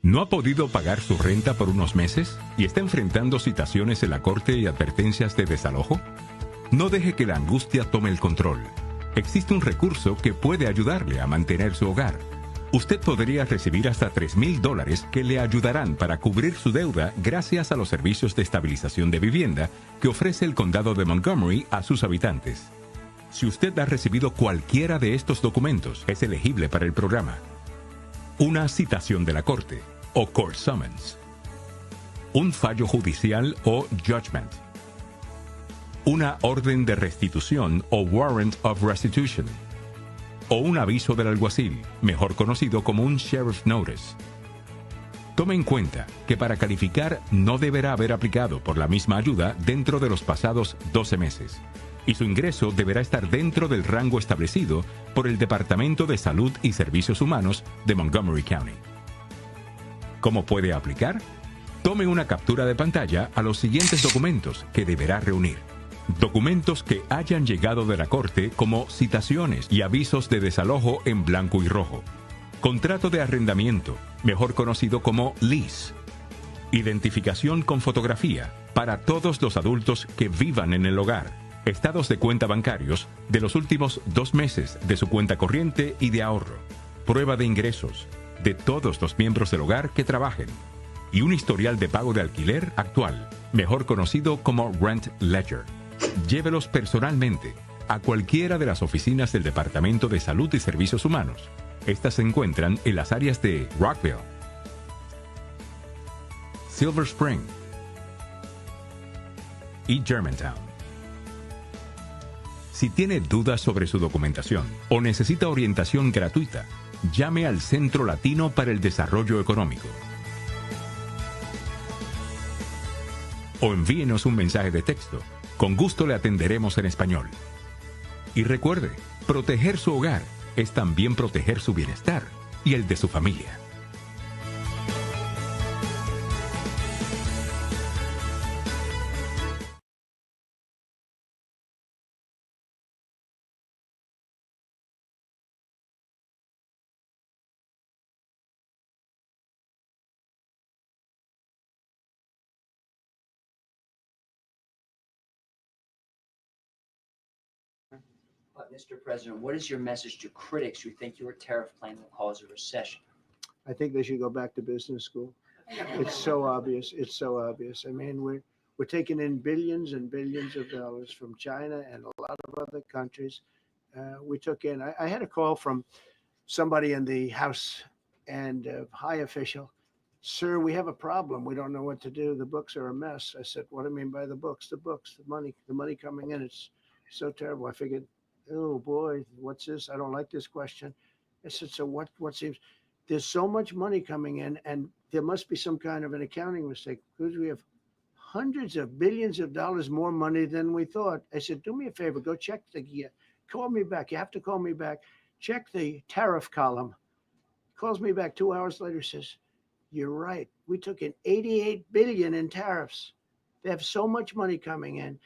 ¿No ha podido pagar su renta por unos meses y está enfrentando citaciones en la corte y advertencias de desalojo? No deje que la angustia tome el control. Existe un recurso que puede ayudarle a mantener su hogar. Usted podría recibir hasta $3,000 que le ayudarán para cubrir su deuda gracias a los servicios de estabilización de vivienda que ofrece el condado de Montgomery a sus habitantes. Si usted ha recibido cualquiera de estos documentos, es elegible para el programa. Una citación de la corte o court summons. Un fallo judicial o judgment. Una orden de restitución o warrant of restitution. O un aviso del alguacil, mejor conocido como un sheriff notice. Tome en cuenta que para calificar no deberá haber aplicado por la misma ayuda dentro de los pasados 12 meses. Y su ingreso deberá estar dentro del rango establecido por el Departamento de Salud y Servicios Humanos de Montgomery County. ¿Cómo puede aplicar? Tome una captura de pantalla a los siguientes documentos que deberá reunir. Documentos que hayan llegado de la corte como citaciones y avisos de desalojo en blanco y rojo. Contrato de arrendamiento, mejor conocido como lease. Identificación con fotografía para todos los adultos que vivan en el hogar. Estados de cuenta bancarios de los últimos 2 meses de su cuenta corriente y de ahorro. Prueba de ingresos de todos los miembros del hogar que trabajen. Y un historial de pago de alquiler actual, mejor conocido como rent ledger. Llévelos personalmente a cualquiera de las oficinas del Departamento de Salud y Servicios Humanos. Estas se encuentran en las áreas de Rockville, Silver Spring y Germantown. Si tiene dudas sobre su documentación o necesita orientación gratuita, llame al Centro Latino para el Desarrollo Económico. O envíenos un mensaje de texto. Con gusto le atenderemos en español. Y recuerde, proteger su hogar es también proteger su bienestar y el de su familia. Mr. President, what is your message to critics who think your tariff plan will cause a recession? I think they should go back to business school. It's so obvious. It's so obvious. I mean, we're taking in billions and billions of dollars from China and a lot of other countries. We took in, I had a call from somebody in the House and a high official. Sir, we have a problem. We don't know what to do. The books are a mess. I said, what do you mean by the books? The books, the money coming in. It's so terrible. I figured, oh boy, what's this? I don't like this question. I said, so what seems, there's so much money coming in and there must be some kind of an accounting mistake because we have hundreds of billions of dollars more money than we thought. I said, do me a favor, go check call me back. You have to call me back. Check the tariff column. Calls me back 2 hours later, says, you're right. We took in 88 billion in tariffs. They have so much money coming in,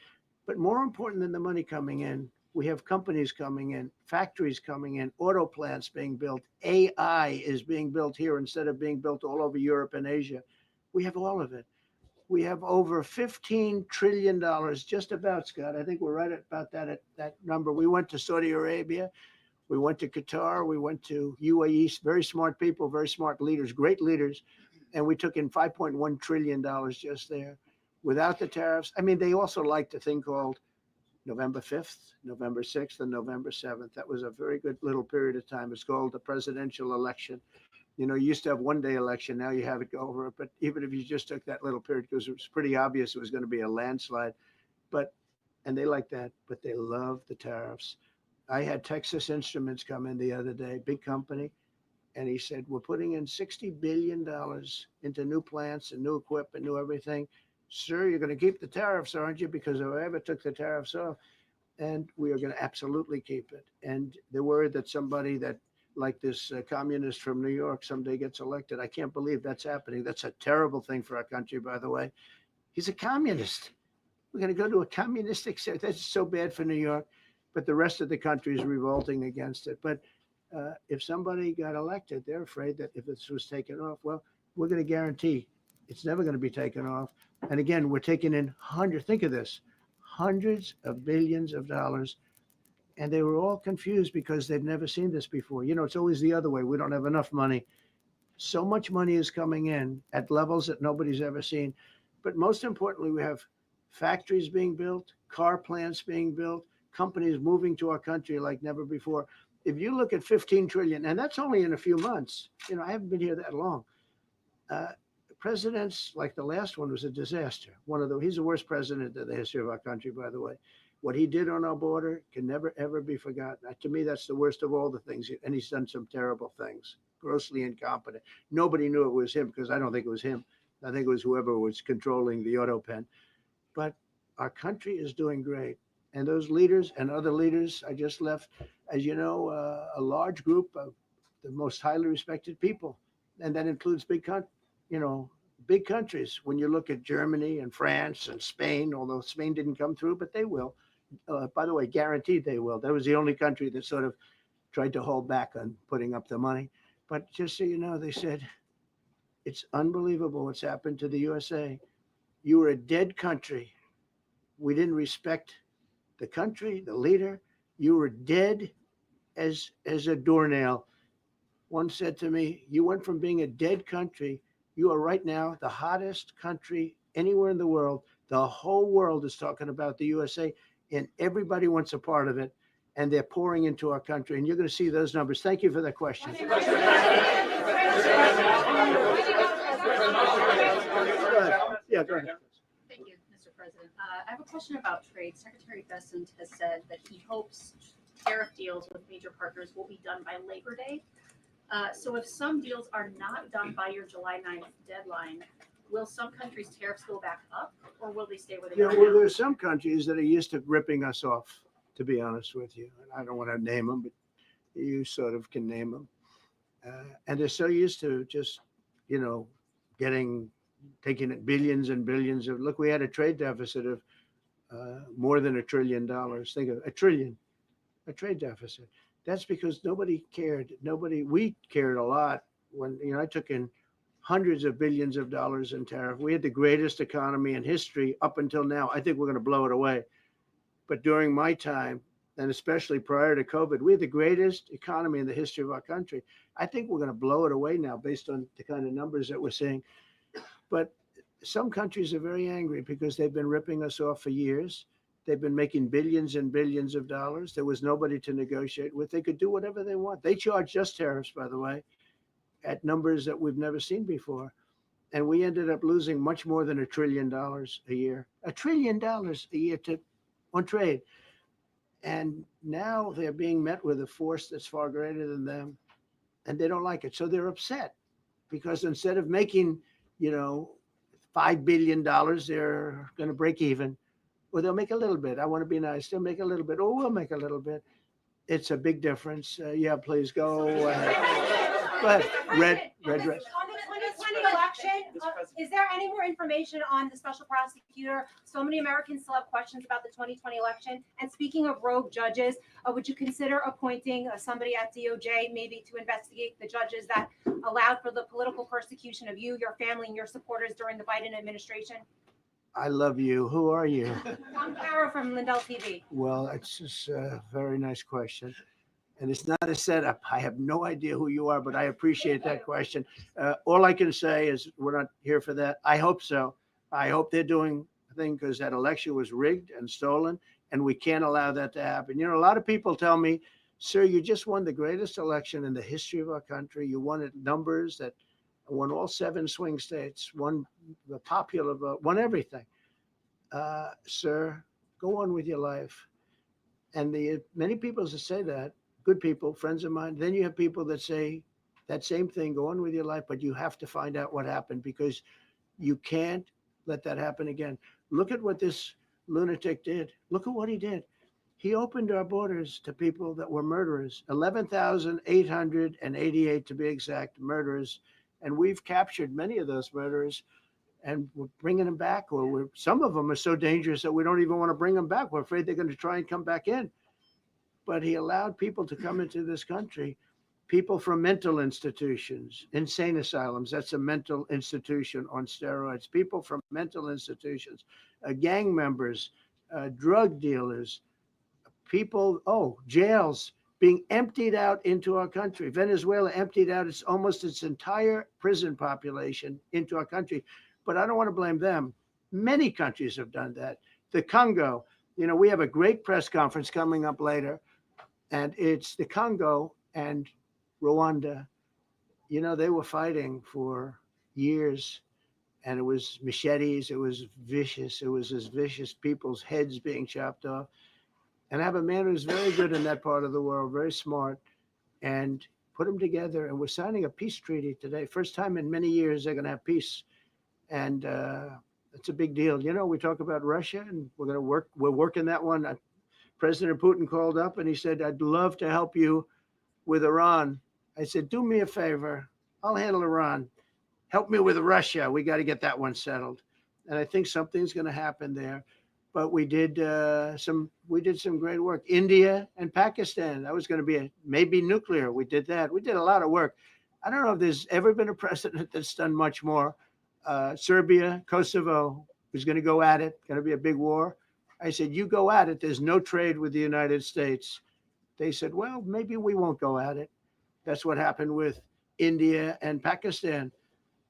but more important than the money coming in, we have companies coming in, factories coming in, auto plants being built. AI is being built here instead of being built all over Europe and Asia. We have all of it. We have over $15 trillion, just about, Scott. I think we're right at about that number. We went to Saudi Arabia. We went to Qatar. We went to UAE. Very smart people, very smart leaders, great leaders. And we took in $5.1 trillion just there without the tariffs. I mean, they also liked a thing called November 5th, November 6th, and November 7th. That was a very good little period of time. It's called the presidential election. You know, you used to have one-day election. Now you have it go over it. But even if you just took that little period, because it was pretty obvious it was going to be a landslide. And they like that, but they love the tariffs. I had Texas Instruments come in the other day, big company. And he said, we're putting in $60 billion into new plants and new equipment, new everything. Sir, you're going to keep the tariffs, aren't you? Because if I ever took the tariffs off, and we are going to absolutely keep it. And they're worried that somebody that, like this communist from New York, someday gets elected. I can't believe that's happening. That's a terrible thing for our country, by the way. He's a communist. We're going to go to a communistic state. That's so bad for New York. But the rest of the country is revolting against it. But if somebody got elected, they're afraid that if this was taken off, well, we're going to guarantee it's never going to be taken off. And again, we're taking in think of this, hundreds of billions of dollars. And they were all confused because they've never seen this before. You know, it's always the other way. We don't have enough money. So much money is coming in at levels that nobody's ever seen. But most importantly, we have factories being built, car plants being built, companies moving to our country like never before. If you look at 15 trillion, and that's only in a few months, you know, I haven't been here that long. Presidents like the last one was a disaster. He's the worst president in the history of our country, by the way. What he did on our border can never, ever be forgotten. To me, that's the worst of all the things. And he's done some terrible things, grossly incompetent. Nobody knew it was him because I don't think it was him. I think it was whoever was controlling the auto pen. But our country is doing great. And those leaders and other leaders, I just left, as you know, a large group of the most highly respected people. And that includes big countries. When you look at Germany and France and Spain, although Spain didn't come through, but they will. By the way, guaranteed they will. That was the only country that sort of tried to hold back on putting up the money. But just so you know, they said, it's unbelievable what's happened to the USA. You were a dead country. We didn't respect the country, the leader. You were dead as a doornail. One said to me, you went from being a dead country. You are right now the hottest country anywhere in the world. The whole world is talking about the USA, and everybody wants a part of it, and they're pouring into our country, and you're going to see those numbers. Thank you for that question. Yeah, go ahead. Thank you, Mr. President. I have a question about trade. Secretary Bessent has said that he hopes tariff deals with major partners will be done by Labor Day. So if some deals are not done by your July 9th deadline, will some countries' tariffs go back up, or will they stay where they are Well, now? there are some countries that are used to ripping us off, to be honest with you. I don't want to name them, but you sort of can name them. And they're so used to just, taking it billions and billions of, look, we had a trade deficit of more than $1 trillion. Think of a trillion, a trade deficit. That's because nobody cared. We cared a lot when, I took in hundreds of billions of dollars in tariff. We had the greatest economy in history up until now. I think we're going to blow it away. But during my time, and especially prior to COVID, we had the greatest economy in the history of our country. I think we're going to blow it away now based on the kind of numbers that we're seeing. But some countries are very angry because they've been ripping us off for years. They've been making billions and billions of dollars. There was nobody to negotiate with. They could do whatever they want. They charged us tariffs, by the way, at numbers that we've never seen before. And we ended up losing much more than $1 trillion a year. $1 trillion a year on trade. And now they're being met with a force that's far greater than them. And they don't like it. So they're upset because instead of making, $5 billion, they're going to break even. Or they'll make a little bit. I want to be nice. They'll make a little bit. Or we'll make a little bit. It's a big difference. Yeah, please go. Go ahead. Red. On the 2020 election, is there any more information on the special prosecutor? So many Americans still have questions about the 2020 election. And speaking of rogue judges, would you consider appointing somebody at DOJ maybe to investigate the judges that allowed for the political persecution of you, your family, and your supporters during the Biden administration? I love you. Who are you? I'm Carol from Lindell TV. Well, it's just a very nice question. And it's not a setup. I have no idea who you are, but I appreciate that question. All I can say is we're not here for that. I hope so. I hope they're doing a thing because that election was rigged and stolen, and we can't allow that to happen. A lot of people tell me, sir, you just won the greatest election in the history of our country. You won at numbers that won all 7 swing states, won the popular vote, won everything. Sir, go on with your life. And many people say that, good people, friends of mine. Then you have people that say that same thing, go on with your life, but you have to find out what happened because you can't let that happen again. Look at what this lunatic did. Look at what he did. He opened our borders to people that were murderers, 11,888 to be exact, murderers. And we've captured many of those murderers and we're bringing them back, or some of them are so dangerous that we don't even want to bring them back. We're afraid they're going to try and come back in. But he allowed people to come into this country, people from mental institutions, insane asylums, that's a mental institution on steroids, people from mental institutions, gang members, drug dealers, people, jails being emptied out into our country. Venezuela emptied out almost its entire prison population into our country. But I don't want to blame them. Many countries have done that. The Congo, we have a great press conference coming up later, and it's the Congo and Rwanda. They were fighting for years, and it was machetes. It was vicious. It was as vicious, people's heads being chopped off. And I have a man who's very good in that part of the world, very smart, and put them together. And we're signing a peace treaty today. First time in many years they're going to have peace. And it's a big deal. We talk about Russia, and we're working that one. President Putin called up and he said, I'd love to help you with Iran. I said, do me a favor. I'll handle Iran. Help me with Russia. We got to get that one settled. And I think something's going to happen there. But we did some great work. India and Pakistan. That was going to be maybe nuclear. We did that. We did a lot of work. I don't know if there's ever been a president that's done much more. Serbia, Kosovo was going to go at it. Going to be a big war. I said, you go at it. There's no trade with the United States. They said, well, maybe we won't go at it. That's what happened with India and Pakistan.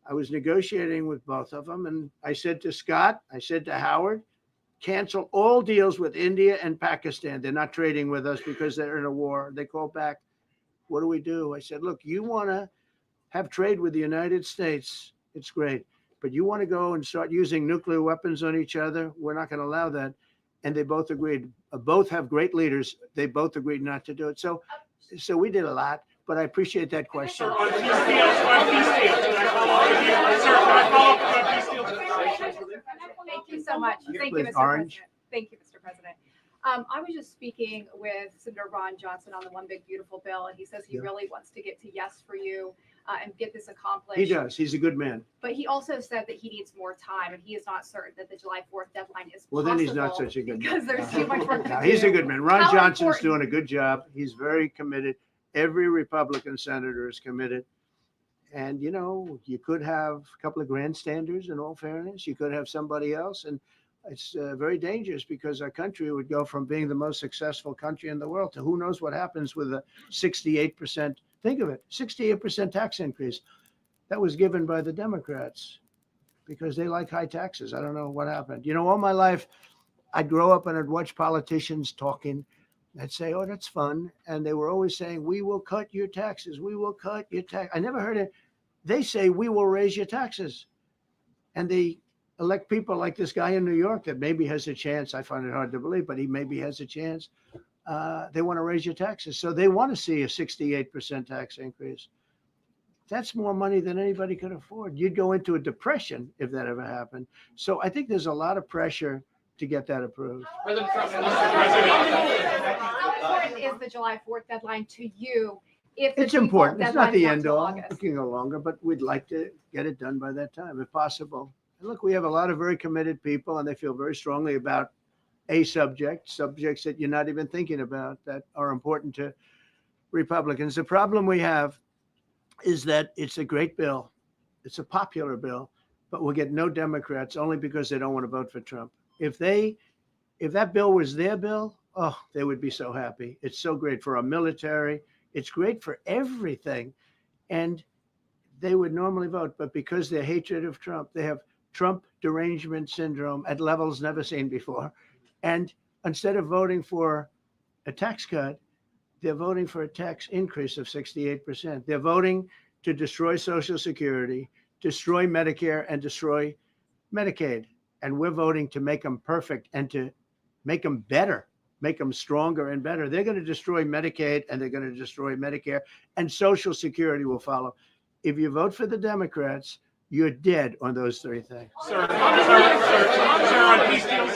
I was negotiating with both of them. And I said to Scott, I said to Howard, cancel all deals with India and Pakistan. They're not trading with us because they're in a war. They called back. What do we do? I said, look, you want to have trade with the United States. It's great. But you want to go and start using nuclear weapons on each other? We're not going to allow that. And they both agreed. Both have great leaders. They both agreed not to do it. So we did a lot. But I appreciate that question. Sir, on peace deals, can I follow up with you? Sir, can I follow up on peace deals? Thank you so much. Thank you, Mr. Orange. President. Thank you, Mr. President. I was just speaking with Senator Ron Johnson on the One Big Beautiful Bill, and he says he really wants to get to yes for you and get this accomplished. He does. He's a good man. But he also said that he needs more time, and he is not certain that the July 4th deadline is Well, possible. then he's not such a good man. Because there's too much work to do. He's a good man. Ron How Johnson's important- doing a good job. He's very committed. Every Republican senator is committed. And, you could have a couple of grandstanders, in all fairness. You could have somebody else. And it's very dangerous because our country would go from being the most successful country in the world to who knows what happens with a 68%. Think of it, 68% tax increase. That was given by the Democrats because they like high taxes. I don't know what happened. All my life, I'd grow up and I'd watch politicians talking. I'd say, oh, that's fun. And they were always saying, we will cut your taxes. We will cut your tax. I never heard it. They say, we will raise your taxes. And they elect people like this guy in New York that maybe has a chance. I find it hard to believe, but he maybe has a chance. They want to raise your taxes. So they want to see a 68% tax increase. That's more money than anybody could afford. You'd go into a depression if that ever happened. So I think there's a lot of pressure to get that approved. President Trump, How important is the July 4th deadline to you? If the It's default important. It's not deadline the comes end to all. August? It can go longer, but we'd like to get it done by that time if possible. And look, we have a lot of very committed people and they feel very strongly about subjects that you're not even thinking about that are important to Republicans. The problem we have is that it's a great bill. It's a popular bill, but we'll get no Democrats only because they don't want to vote for Trump. If that bill was their bill, they would be so happy. It's so great for our military. It's great for everything. And they would normally vote, but because their hatred of Trump, they have Trump derangement syndrome at levels never seen before. And instead of voting for a tax cut, they're voting for a tax increase of 68%. They're voting to destroy Social Security, destroy Medicare, and destroy Medicaid. And we're voting to make them perfect and to make them better, make them stronger and better. They're going to destroy Medicaid and they're going to destroy Medicare, and Social Security will follow. If you vote for the Democrats, you're dead on those three things. sir, on peace deals.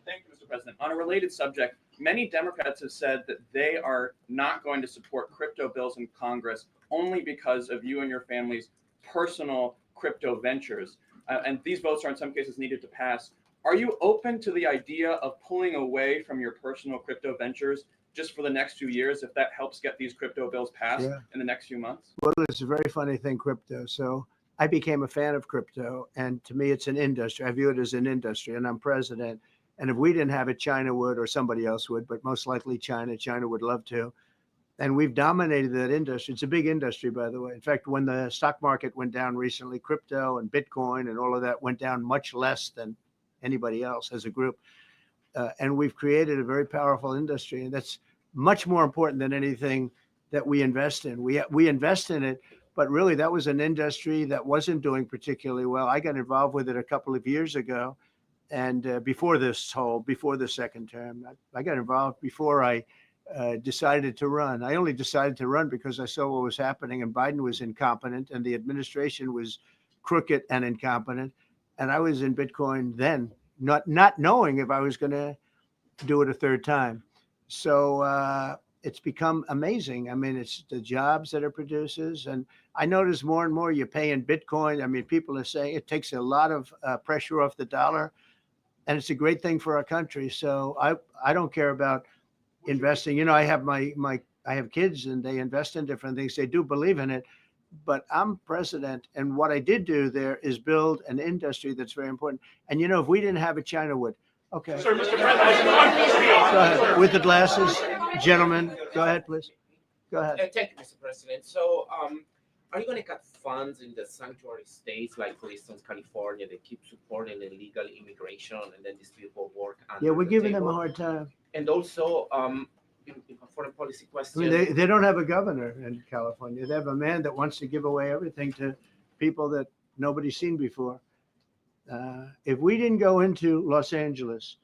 Thank you, Mr. President. On a related subject, many Democrats have said that they are not going to support crypto bills in Congress only because of you and your family's personal crypto ventures. And these votes are in some cases needed to pass. Are you open to the idea of pulling away from your personal crypto ventures just for the next few years if that helps get these crypto bills passed in the next few months? Well, it's a very funny thing, crypto. So I became a fan of crypto, and to me, it's an industry. I view it as an industry, and I'm president. And if we didn't have it, China would, or somebody else would, but most likely China. China would love to. And we've dominated that industry. It's a big industry, by the way. In fact, when the stock market went down recently, crypto and Bitcoin and all of that went down much less than anybody else as a group. And we've created a very powerful industry, and that's much more important than anything that we invest in. We invest in it, but really that was an industry that wasn't doing particularly well. I got involved with it a couple of years ago, and before the second term, I got involved before I decided to run. I only decided to run because I saw what was happening, and Biden was incompetent, and the administration was crooked and incompetent, and I was in Bitcoin then, not knowing if I was going to do it a third time. So it's become amazing. I mean, it's the jobs that it produces. And I notice more and more you pay in Bitcoin. I mean, people are saying it takes a lot of pressure off the dollar, and it's a great thing for our country. So I don't care about investing. You know, I have kids and they invest in different things. They do believe in it. But I'm president, and what I did do there is build an industry that's very important. And, you know, if we didn't have it, China would. Okay. Sir, Mr. President, Go ahead. With the glasses, gentlemen, go ahead, please. Go ahead. Thank you, Mr. President. So, are you going to cut funds in the sanctuary states, like, for instance, California, they keep supporting illegal immigration, and then these people work under Yeah, we're the giving them table? a hard time. And also, in a foreign policy I question. mean, they don't have a governor in California. They have a man that wants to give away everything to people that nobody's seen before. If we didn't go into Los Angeles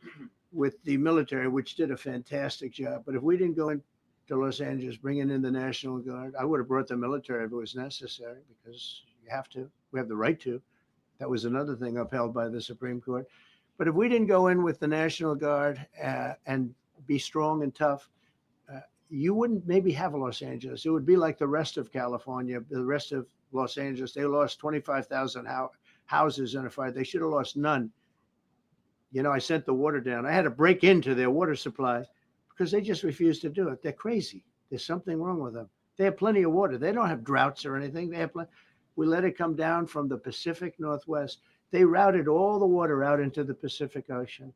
with the military, which did a fantastic job, but if we didn't go into Los Angeles bringing in the National Guard, I would have brought the military if it was necessary, because you have to. We have the right to. That was another thing upheld by the Supreme Court. But if we didn't go in with the National Guard and be strong and tough, you wouldn't maybe have Los Angeles. It would be like the rest of California, the rest of Los Angeles. They lost 25,000 houses in a fire. They should have lost none. You know, I sent the water down. I had to break into their water supply because they just refused to do it. They're crazy. There's something wrong with them. They have plenty of water. They don't have droughts or anything. They have we let it come down from the Pacific Northwest. They routed all the water out into the Pacific Ocean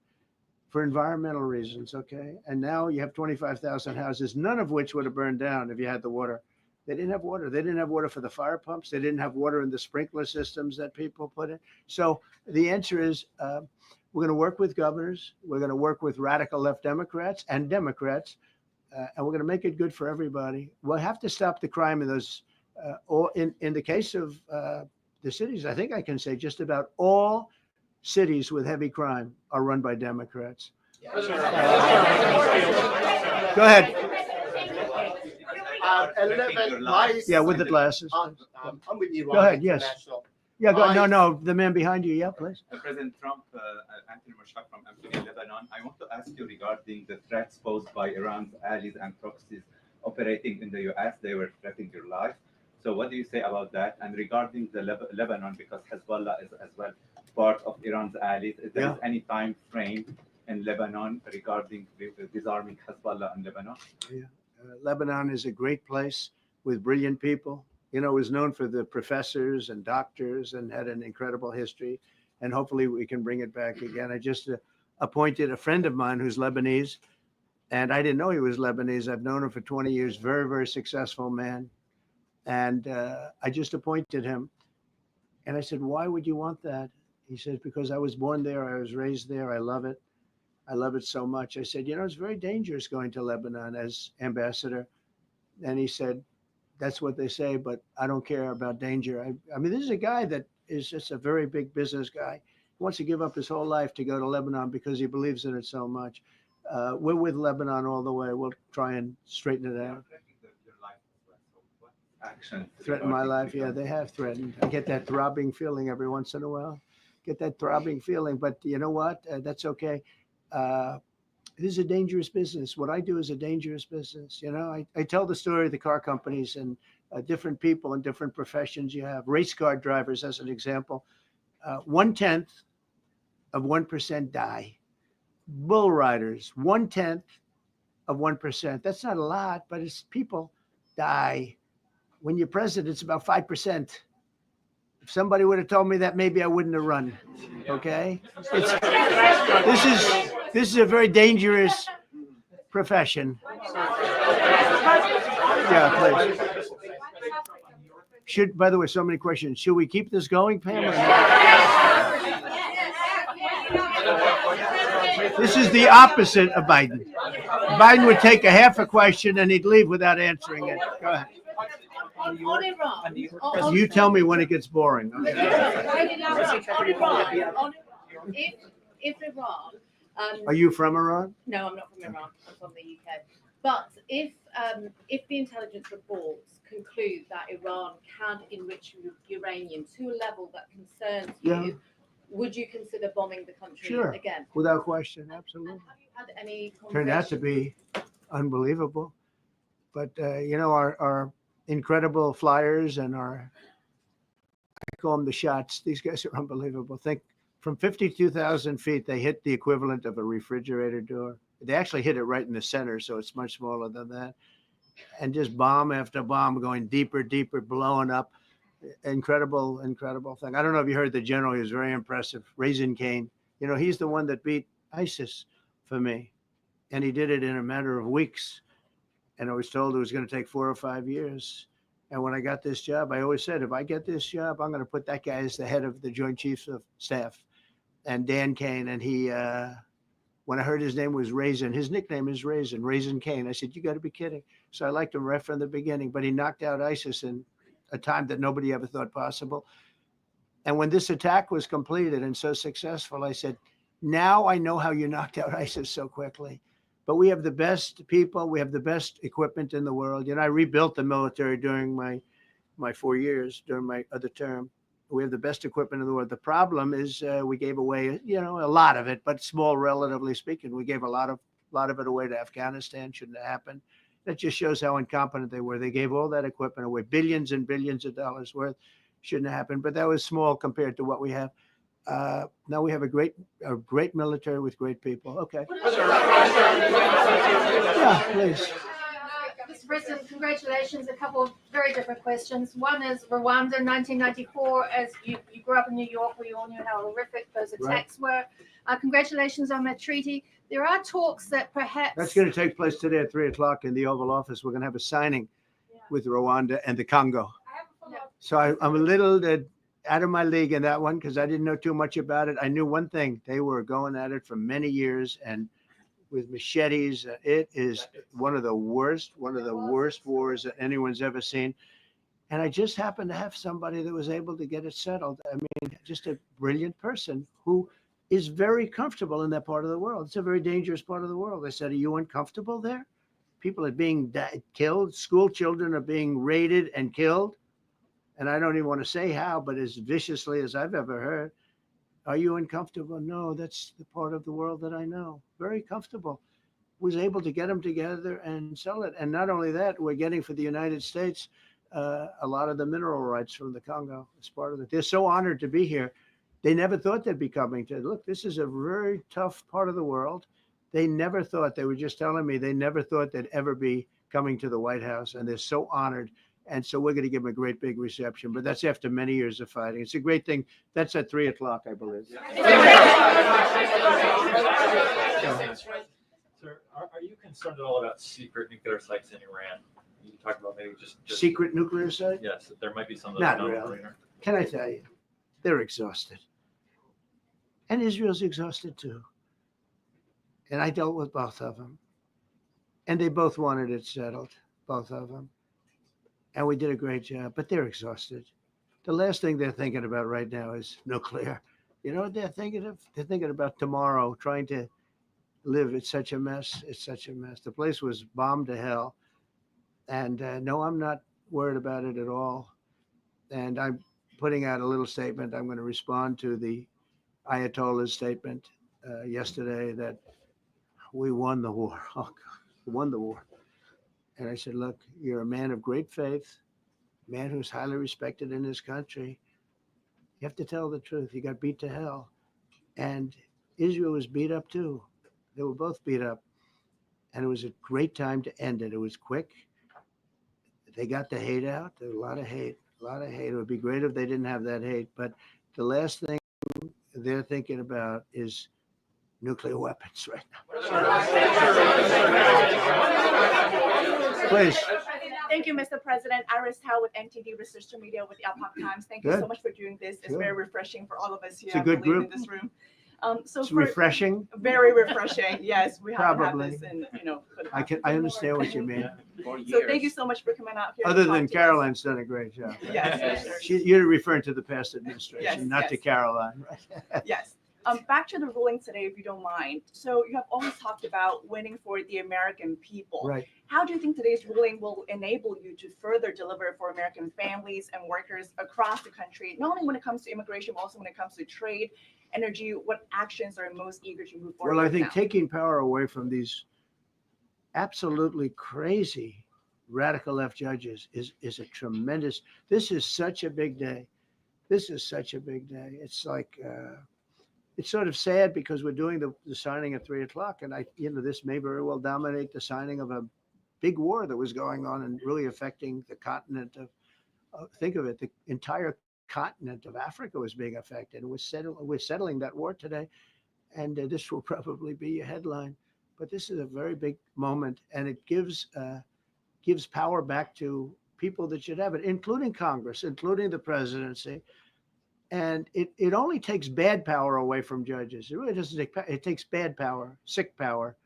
for environmental reasons, okay? And now you have 25,000 houses, none of which would have burned down if you had the water. They didn't have water. They didn't have water for the fire pumps. They didn't have water in the sprinkler systems that people put in. So the answer is we're going to work with governors. We're going to work with radical left Democrats and Democrats, and we're going to make it good for everybody. We'll have to stop the crime in those, or in the case of the cities, I think I can say just about all cities with heavy crime are run by Democrats. Go ahead. 11 Yeah, with the glasses. I'm with Iran. Go ahead, yes. International. Yeah, go, no, the man behind you. Yeah, please. President Trump, Anthony Mashhad from Amphibia, Lebanon. I want to ask you regarding the threats posed by Iran's allies and proxies operating in the U.S. They were threatening your life. So what do you say about that? And regarding the Lebanon, because Hezbollah is as well part of Iran's allies, is there any time frame in Lebanon regarding disarming Hezbollah in Lebanon? Yeah. Lebanon is a great place with brilliant people. You know, it was known for the professors and doctors and had an incredible history. And hopefully we can bring it back again. I just appointed a friend of mine who's Lebanese, and I didn't know he was Lebanese. I've known him for 20 years, very, very successful man. And I just appointed him. And I said, why would you want that? He said, because I was born there. I was raised there. I love it. I love it so much. I said, you know, it's very dangerous going to Lebanon as ambassador. And he said, that's what they say, but I don't care about danger. I mean, this is a guy that is just a very big business guy. He wants to give up his whole life to go to Lebanon because he believes in it so much. We're with Lebanon all the way. We'll try and straighten it out. Threaten my life? Yeah, they have threatened. I get that throbbing feeling every once in a while. Get that throbbing feeling, but you know what? That's okay. This is a dangerous business. What I do is a dangerous business. You know, I tell the story of the car companies and different people and different professions you have. Race car drivers, as an example, 1/10 of 1% die. Bull riders, 1/10 of 1%. That's not a lot, but it's people die. When you're president, it's about 5%. If somebody would have told me that, maybe I wouldn't have run. Okay? This is a very dangerous profession. Yeah, please. By the way, so many questions. Should we keep this going, Pam? This is the opposite of Biden. Biden would take a half a question and he'd leave without answering it. Go ahead. On Iran. You tell me when it gets boring. Okay. If Iran. Are you from Iran? No, I'm not from Iran. I'm from the UK. But if the intelligence reports conclude that Iran can enrich uranium to a level that concerns you, would you consider bombing the country again? Without question, absolutely. Have you had any Turned out to be unbelievable. But, our incredible flyers and I call them the shots. These guys are unbelievable. Think from 52,000 feet, they hit the equivalent of a refrigerator door. They actually hit it right in the center, so it's much smaller than that. And just bomb after bomb going deeper, blowing up. Incredible thing. I don't know if you heard the general. He was very impressive. Raisin Cane. He's the one that beat ISIS for me. And he did it in a matter of weeks. And I was told it was going to take 4 or 5 years. And when I got this job, I always said, if I get this job, I'm going to put that guy as the head of the Joint Chiefs of Staff. And Dan Kane, and he, when I heard his name was Raisin, his nickname is Raisin Cane. I said, you got to be kidding. So I liked him right from the beginning, but he knocked out ISIS in a time that nobody ever thought possible. And when this attack was completed and so successful, I said, now I know how you knocked out ISIS so quickly. But we have the best people. We have the best equipment in the world. I rebuilt the military during my 4 years, during my other term. We have the best equipment in the world. The problem is we gave away, a lot of it, but small, relatively speaking. We gave a lot of it away to Afghanistan. Shouldn't have happened. That just shows how incompetent they were. They gave all that equipment away, billions and billions of dollars worth. Shouldn't have happened, but that was small compared to what we have. Now we have a great military with great people. Okay. Yeah, please. Mr. President, congratulations. A couple of very different questions. One is Rwanda, 1994. As you grew up in New York, we all knew how horrific those attacks were. Congratulations on that treaty. There are talks that perhaps that's going to take place today at 3:00 in the Oval Office. We're going to have a signing with Rwanda and the Congo. So I'm a little out of my league in that one because I didn't know too much about it. I knew one thing: they were going at it for many years and with machetes. It is one of the worst wars that anyone's ever seen. And I just happened to have somebody that was able to get it settled. I mean, just a brilliant person who is very comfortable in that part of the world. It's a very dangerous part of the world. I said, are you uncomfortable there? People are being killed. School children are being raided and killed. And I don't even want to say how, but as viciously as I've ever heard. Are you uncomfortable? No, that's the part of the world that I know. Very comfortable. Was able to get them together and sell it. And not only that, we're getting for the United States a lot of the mineral rights from the Congo as part of it. They're so honored to be here. They never thought they'd be coming to. Look, this is a very tough part of the world. They never thought. They were just telling me they never thought they'd ever be coming to the White House. And they're so honored. And so we're going to give them a great big reception. But that's after many years of fighting. It's a great thing. That's at 3:00, I believe. Sir, are you concerned at all about secret nuclear sites in Iran? You talk about maybe just secret nuclear site? Yes, that there might be some. Not really. Can I tell you? They're exhausted. And Israel's exhausted too. And I dealt with both of them. And they both wanted it settled, both of them. And we did a great job, but they're exhausted. The last thing they're thinking about right now is nuclear. You know what they're thinking of? They're thinking about tomorrow, trying to live. It's such a mess. It's such a mess. The place was bombed to hell. And no, I'm not worried about it at all. And I'm putting out a little statement. I'm going to respond to the Ayatollah's statement yesterday that we won the war. Oh, God, we won the war. And I said, look, you're a man of great faith, a man who's highly respected in his country. You have to tell the truth. You got beat to hell. And Israel was beat up too. They were both beat up. and it was a great time to end it. It was quick. They got the hate out. There was a lot of hate. It would be great if they didn't have that hate. But the last thing they're thinking about is nuclear weapons right now. Please. Thank you, Mr. President. Iris Howe with NTD Research Media with the Epoch Times. Thank you so Good. much for doing this. It's Sure. very refreshing for all of us here. It's a I good believe, group. in this room. It's refreshing. Very refreshing. Yes, we haven't Probably. had this in, for the I understand what you mean. So thank you so much for coming out here. Other to talk than to us. Caroline's done a great job. Yes. You're referring to the past administration, Yes, not to yes. Caroline. Yes. Back to the ruling today, if you don't mind. So you have always talked about winning for the American people. Right. How do you think today's ruling will enable you to further deliver for American families and workers across the country, not only when it comes to immigration, but also when it comes to trade, energy? What actions are most eager to move forward? Well, I with think now? taking power away from these absolutely crazy radical left judges is a tremendous. This is such a big day. It's like it's sort of sad because we're doing the signing at 3:00, and this may very well dominate the signing of a big war that was going on and really affecting the continent of think of it, the entire continent of Africa was being affected. We're settling that war today, and this will probably be a headline. But this is a very big moment, and it gives power back to people that should have it, including Congress, including the presidency. And it only takes bad power away from judges. It really doesn't take. It takes bad power, sick power,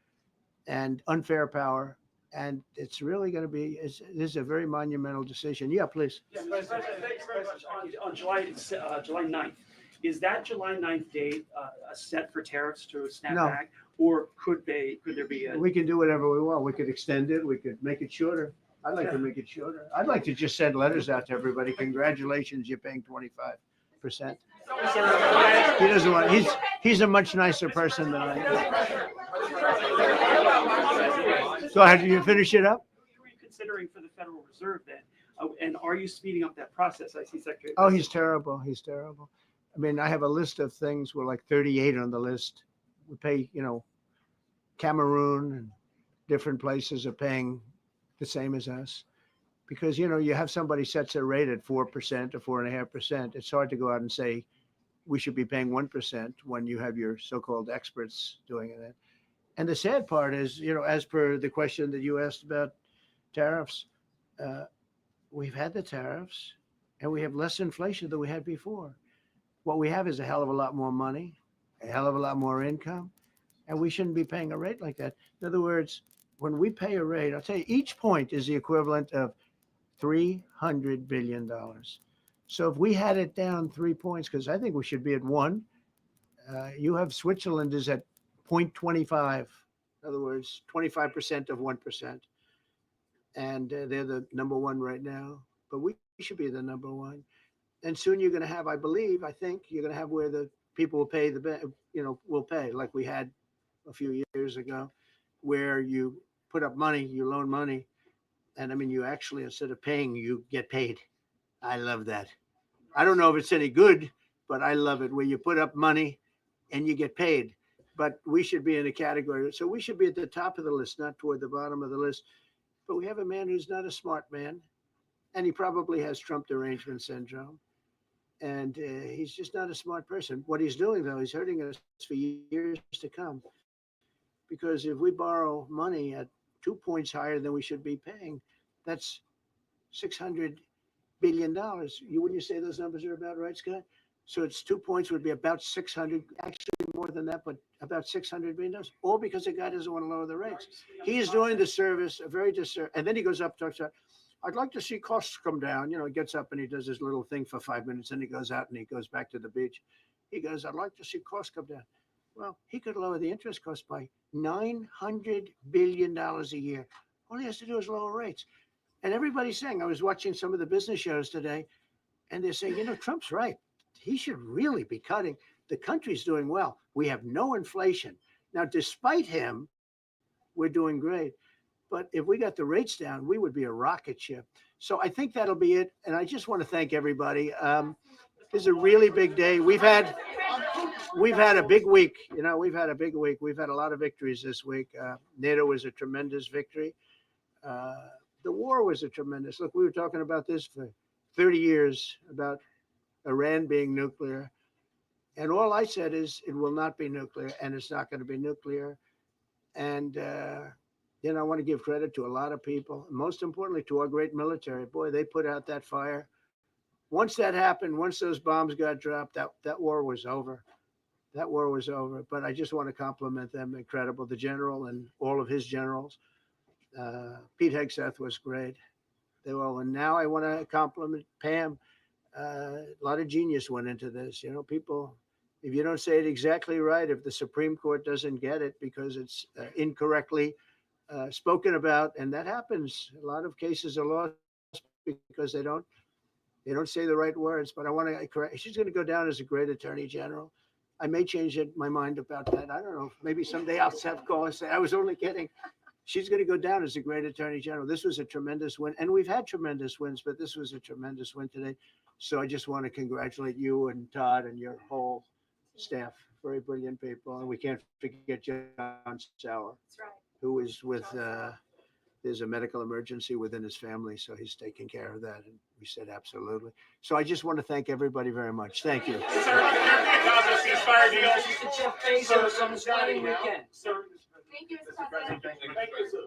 and unfair power. And it's really going to be. This is a very monumental decision. Yeah, please. Yes, President, thank you very much. On July 9th, is that July 9th date set for tariffs to snap No. back, or could there be a? We can do whatever we want. We could extend it. We could make it shorter. I'd like to make it shorter. I'd like to just send letters out to everybody. Congratulations, you're paying 25%. He doesn't want. He's a much nicer person than I am. Go ahead. You finish it up. Who are you considering for the Federal Reserve then? And are you speeding up that process? I see Secretary. Oh, he's terrible. I mean, I have a list of things. We're like 38 on the list. We pay, Cameroon and different places are paying the same as us. Because, you have somebody sets a rate at 4% or 4.5%. It's hard to go out and say we should be paying 1% when you have your so-called experts doing it. And the sad part is, as per the question that you asked about tariffs, we've had the tariffs and we have less inflation than we had before. What we have is a hell of a lot more money, a hell of a lot more income, and we shouldn't be paying a rate like that. In other words, when we pay a rate, I'll tell you, each point is the equivalent of $300 billion. So if we had it down 3 points, because I think we should be at 1, you have Switzerland is at 0.25. In other words, 25% of 1%. And they're the number 1 right now, but we should be the number 1. And soon you're going to have, I think you're going to have where the people will pay will pay like we had a few years ago, where you put up money, you loan money. And I mean, you actually, instead of paying, you get paid. I love that. I don't know if it's any good, but I love it where you put up money and you get paid. But we should be in a category. So we should be at the top of the list, not toward the bottom of the list. But we have a man who's not a smart man. And he probably has Trump derangement syndrome. And he's just not a smart person. What he's doing, though, he's hurting us for years to come. Because if we borrow money at 2 points higher than we should be paying, that's $600 billion. Wouldn't you say those numbers are about right, Scott? So it's 2 points would be about 600, actually more than that, but about $600 billion, all because the guy doesn't want to lower the rates. He is doing the service, a very disservice. And then he goes up, talks about, I'd like to see costs come down. He gets up and he does his little thing for 5 minutes, and he goes out and he goes back to the beach. He goes, I'd like to see costs come down. Well, he could lower the interest cost by $900 billion a year. All he has to do is lower rates. And everybody's saying, I was watching some of the business shows today, and they're saying, Trump's right. He should really be cutting. The country's doing well. We have no inflation. Now, despite him, we're doing great. But if we got the rates down, we would be a rocket ship. So I think that'll be it. And I just want to thank everybody. This is a really big day. We've had we've had a big week. You know, we've had a big week. We've had a lot of victories this week. NATO was a tremendous victory. The war was a tremendous. Look, we were talking about this for 30 years about Iran being nuclear. And all I said is it will not be nuclear, and it's not going to be nuclear. And, you know, I want to give credit to a lot of people, most importantly to our great military. Boy, they put out that fire. Once that happened, once those bombs got dropped, that war was over. That war was over. But I just want to compliment them. Incredible. The general and all of his generals. Pete Hegseth was great. They were, and now I want to compliment Pam. A lot of genius went into this. You know, people, if you don't say it exactly right, if the Supreme Court doesn't get it because it's incorrectly spoken about, and that happens. A lot of cases are lost because they don't say the right words. But I want to correct. She's going to go down as a great attorney general. I may change my mind about that. I don't know. Maybe someday I'll have call and say I was only kidding. She's going to go down as a great attorney general. This was a tremendous win, and we've had tremendous wins, but this was a tremendous win today. So I just want to congratulate you and Todd and your whole staff. Very brilliant people, and we can't forget John Sauer, who is with. There's a medical emergency within his family, so he's taking care of that. And we said absolutely. So I just want to thank everybody very much. Thank you. Sir, Jeff Bezos on his wedding weekend. Sir, Thank you, Mr. President. thank you, sir.